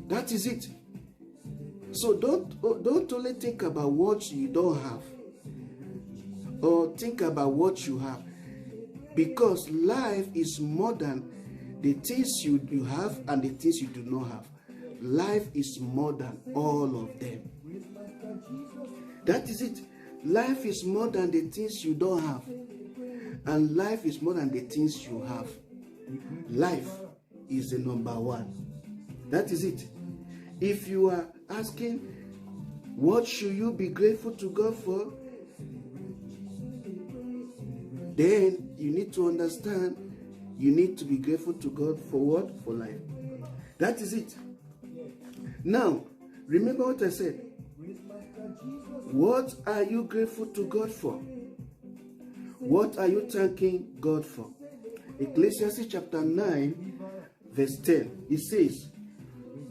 That is it. So don't only think about what you don't have, or think about what you have, because life is more than the things you have and the things you do not have. Life is more than all of them. That is it. Life is more than the things you don't have, and life is more than the things you have. Life is the number one. That is it. If you are asking, what should you be grateful to God for? Then you need to understand, you need to be grateful to God for what? For life. That is it. Now, remember what I said. What are you grateful to God for? What are you thanking God for? Ecclesiastes chapter 9, verse 10. It says,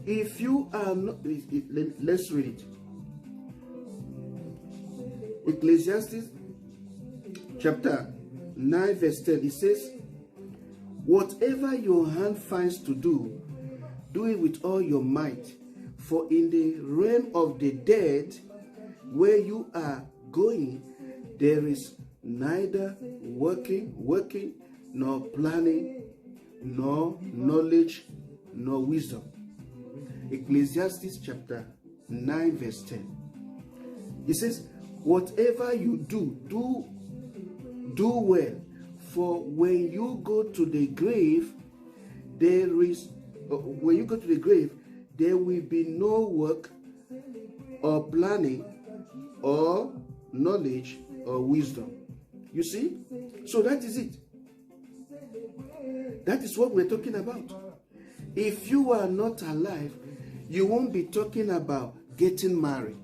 if you are not, let's read it. Ecclesiastes chapter 9, verse 10. It says, whatever your hand finds to do, do it with all your might. For in the realm of the dead, where you are going, there is neither working, nor planning, nor knowledge, nor wisdom. Ecclesiastes chapter 9, verse 10. It says, whatever you do well. For when you go to the grave, there will be no work or planning or knowledge or wisdom. You see? So that is it. That is what we're talking about. If you are not alive, you won't be talking about getting married.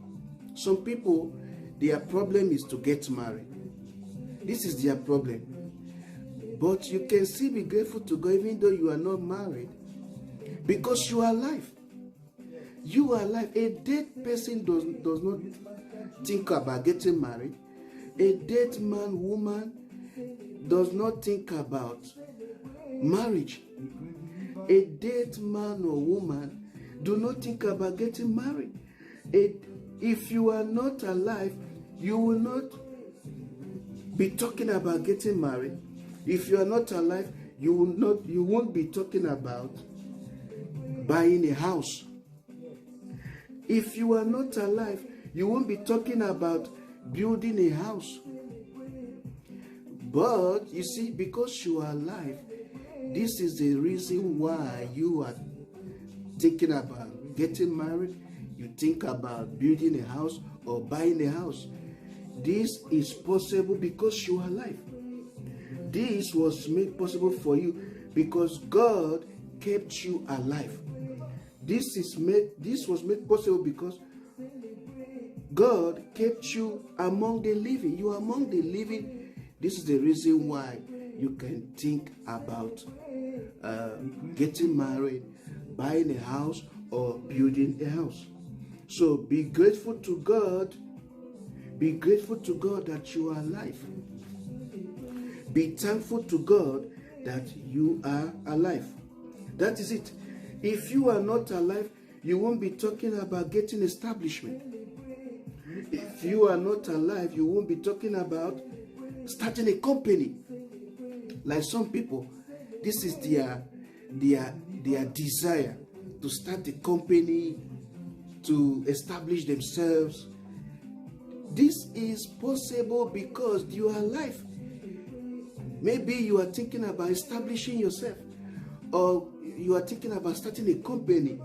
Some people, their problem is to get married. This is their problem. But you can still be grateful to God even though you are not married, because you are alive. You are alive. A dead person does not think about getting married. A dead man, woman does not think about marriage. A dead man or woman do not think about getting married. If you are not alive, you will not be talking about getting married. If you are not alive, you won't be talking about buying a house. If you are not alive, you won't be talking about building a house. But you see, because you are alive, this is the reason why you are thinking about getting married. You think about building a house or buying a house. This is possible because you are alive. This was made possible for you because God kept you alive. This was made possible because God kept you among the living. You are among the living. This is the reason why you can think about getting married, buying a house, or building a house. So be grateful to God. Be grateful to God that you are alive. Be thankful to God that you are alive. That is it. If you are not alive, you won't be talking about getting establishment. If you are not alive, you won't be talking about starting a company. Like some people, this is their desire to start a company, to establish themselves. This is possible because you are alive. Maybe you are thinking about establishing yourself, or you are thinking about starting a company,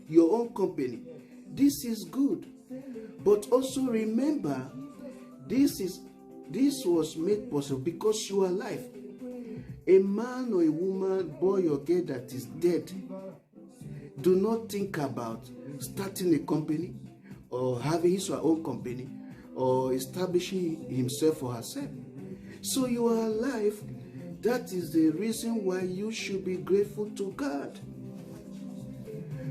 your own company. This is good. But also remember, this was made possible because you are alive. A man or a woman, boy or girl that is dead, do not think about starting a company or having his or her own company or establishing himself or herself. So you are alive. That is the reason why you should be grateful to God.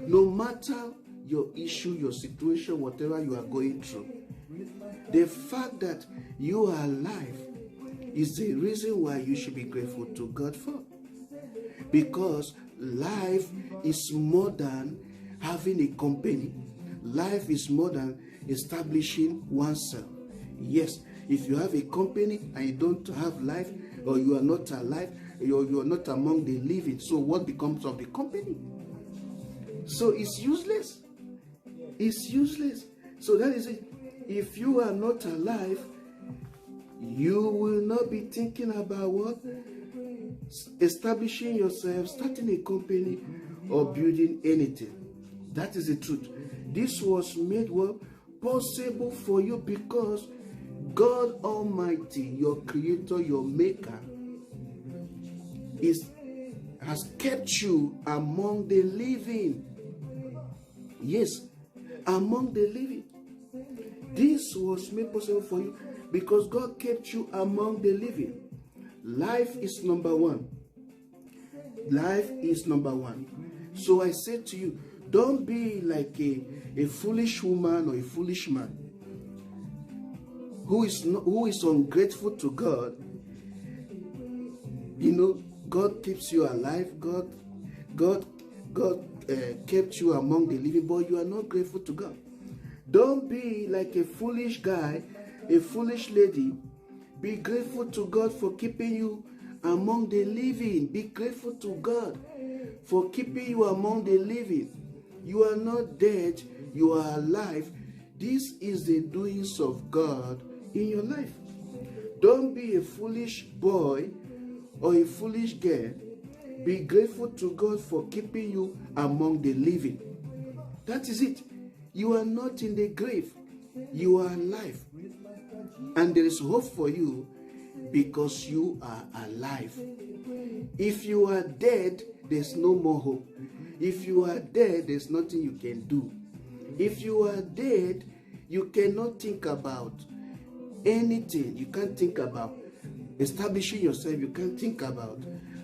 No matter your issue, your situation, whatever you are going through, the fact that you are alive is the reason why you should be grateful to God for. Because life is more than having a company. Life is more than establishing oneself. Yes, if you have a company and you don't have life, or you are not alive, you are not among the living, so what becomes of the company? So it's useless. It's useless. So that is it. If you are not alive, you will not be thinking about what? Establishing yourself, starting a company, or building anything. That is the truth. This was made what? Possible for you because God Almighty, your creator, your maker, has kept you among the living. Yes, among the living. This was made possible for you because God kept you among the living. Life is number one. Life is number one. So I say to you, don't be like a foolish woman or a foolish man who is ungrateful to God. You know, God keeps you alive. God kept you among the living, but you are not grateful to God. Don't be like a foolish guy, a foolish lady. Be grateful to God for keeping you among the living. Be grateful to God for keeping you among the living. You are not dead, you are alive. This is the doings of God in your life. Don't be a foolish boy or a foolish girl. Be grateful to God for keeping you among the living. That is it. You are not in the grave. You are alive. And there is hope for you because you are alive. If you are dead, there's no more hope. If you are dead, there's nothing you can do. If you are dead, you cannot think about anything. You can't think about establishing yourself. You can't think about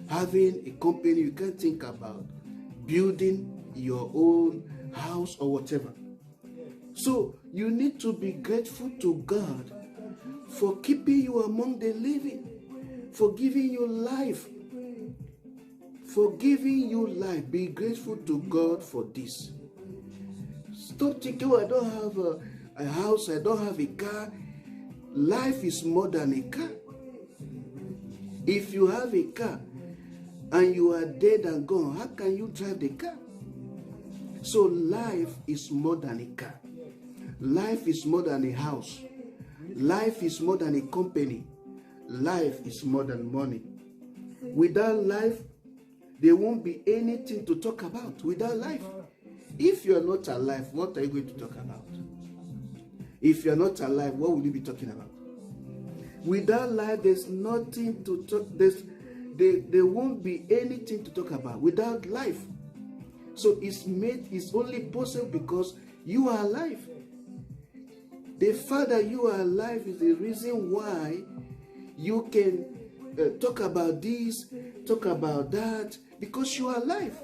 having a company. You can't think about building your own house or whatever. So you need to be grateful to God for keeping you among the living, for giving you life. For giving you life. Be grateful to God for this. Stop thinking, oh, I don't have a house, I don't have a car. Life is more than a car. If you have a car and you are dead and gone, how can you drive the car? So life is more than a car. Life is more than a house. Life is more than a company. Life is more than money. Without life, there won't be anything to talk about. Without life, if you are not alive, what are you going to talk about? If you are not alive, what will you be talking about? Without life, there's nothing to talk. There won't be anything to talk about without life. So it's only possible because you are alive. The fact that you are alive is the reason why you can talk about this, talk about that, because you are alive.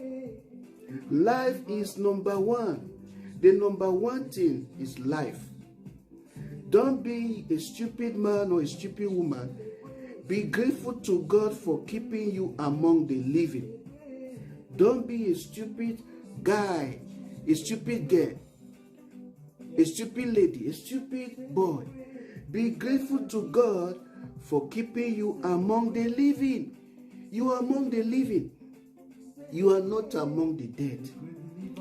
Life is number one. The number one thing is life. Don't be a stupid man or a stupid woman. Be grateful to God for keeping you among the living. Don't be a stupid guy, a stupid girl, a stupid lady, a stupid boy. Be grateful to God for keeping you among the living. You are among the living. You are not among the dead.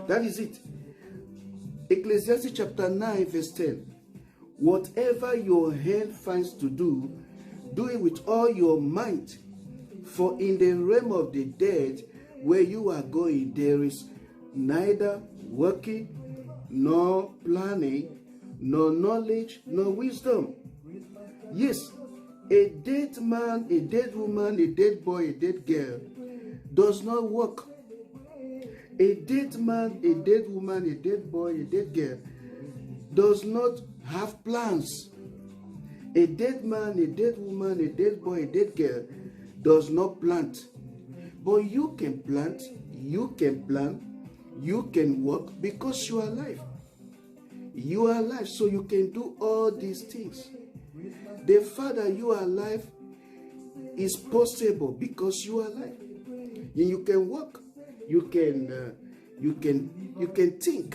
That is it. Ecclesiastes chapter 9 verse 10. Whatever your hand finds to do, do it with all your might. For in the realm of the dead, where you are going, there is neither working, nor planning, nor knowledge, nor wisdom. Yes, a dead man, a dead woman, a dead boy, a dead girl does not work. A dead man, a dead woman, a dead boy, a dead girl does not have plans. A dead man, a dead woman, a dead boy, a dead girl does not plant. But you can plant, you can plan, you can work because you are alive. You are alive, so you can do all these things. The fact that you are alive is possible because you are alive. You can work, you can you can think